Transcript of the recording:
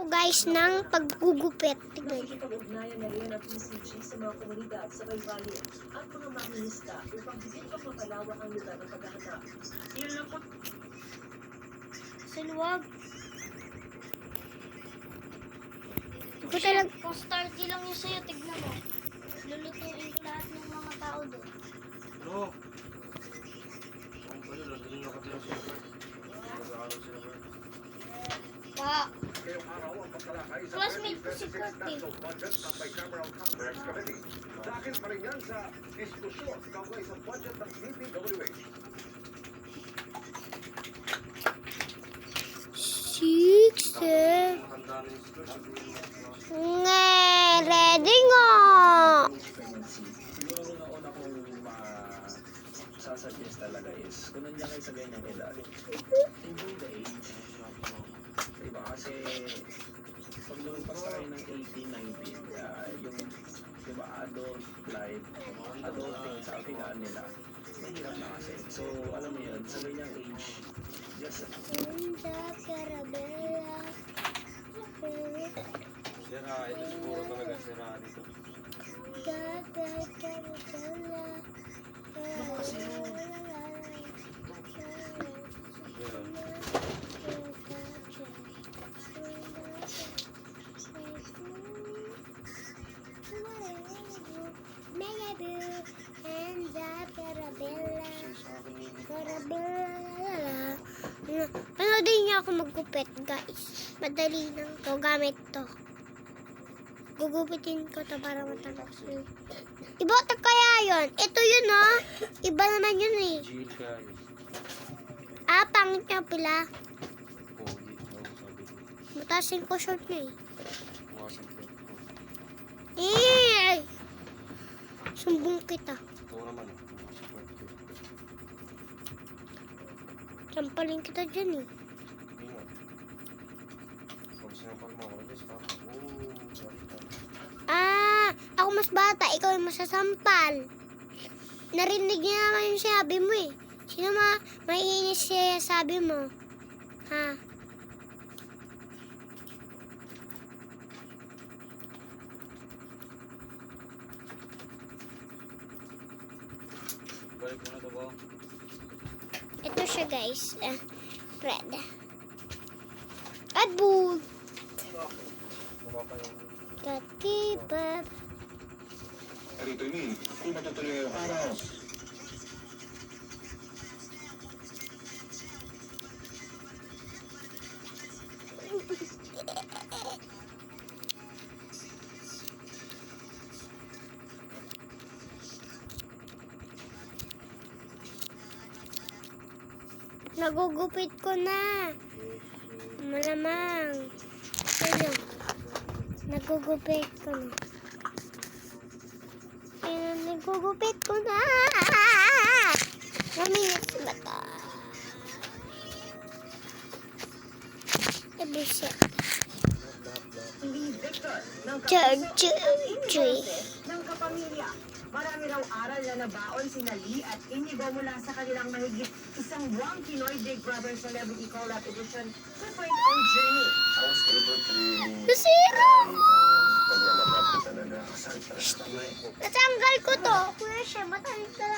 guys ng paggugupit. Tignan niyo. Pag-ugnayan na rin ang PCG sa mga komunidad sa Baybayin at mga manginista upang higit pang mapalawak ang lugar ng paghahanap. Yan lang po. Sa luwag. Ito talaga. Kung starty lang yun sa'yo, tignan mo. Lulutuin ko lahat ng mga tao doon. Ano? Ang pala, nandun yung nakatira sila. Nag-aaral sila ba? Pa, Ngayong araw ang pagtalakay sa classmate ko si 2026 Kurt eh. National Budget ng Bicameral Conference Committee. Dahil pa rin yan sa diskusyon kaugnay sa budget ng DPWH. 6, 7. Matanda na yung sila. Ready nga. Siguro una kong sasuggest talaga is kung nandiyan kayo sa ganyang edad, enjoy the age. Diba? Kasi pag lumagpas na kayo ng 18, 19, yung diba, adult life, adulting sa kapilaan nila, mahirap na kasi. So, alam mo yun, sa ganyang age, just Sira, ito siguro talaga sira dito. Sira. Sa akin yun. Panoodin niyo ako maggupit, guys. Madali lang to. Gamit to. Gugupitin ko to para matapos yun. Ibotak kaya yun. Ito yun, oh. Iba naman yun, eh. Gil guys. Ah, pangit niya pala. Pogi. Ako sabi ko. Matasin ko short niya, eh. Buwasan ko. Eh! Sumbong kita. Ito naman. Support ko. Sampalin kita dyan, eh. Hindi nga. Pag sinampal mo ako, guys, ha? Sorry ka. Ah, ako mas bata, ikaw yung masasampal. Narinig niya naman yung sabi mo, eh. Sino maiinis siya sabi mo? Ha? Balik mo na to ba? Ito siya, guys. Red. Adbud. Mukha pa yung... Kakibab. Rito yun, kung matutuloy ngayong araw. Nagugupit ko na. Malamang. Ano? Nagugupit ko na. Ayun, nagugupit ko na. Maminis ba ito? Ebuset. Hindi Victor ng Church. ng kapamilya. Marami raw aral na nabaon sina Lee at Inigo mula sa kanilang mahigit isang buwang Pinoy Big Brother Celebrity Collab Edition 2.0 journey. I was able to Nasira ko. paglalabas ko talaga. Sakit talaga. Natanggal ko to. Kuya siya, matalik na.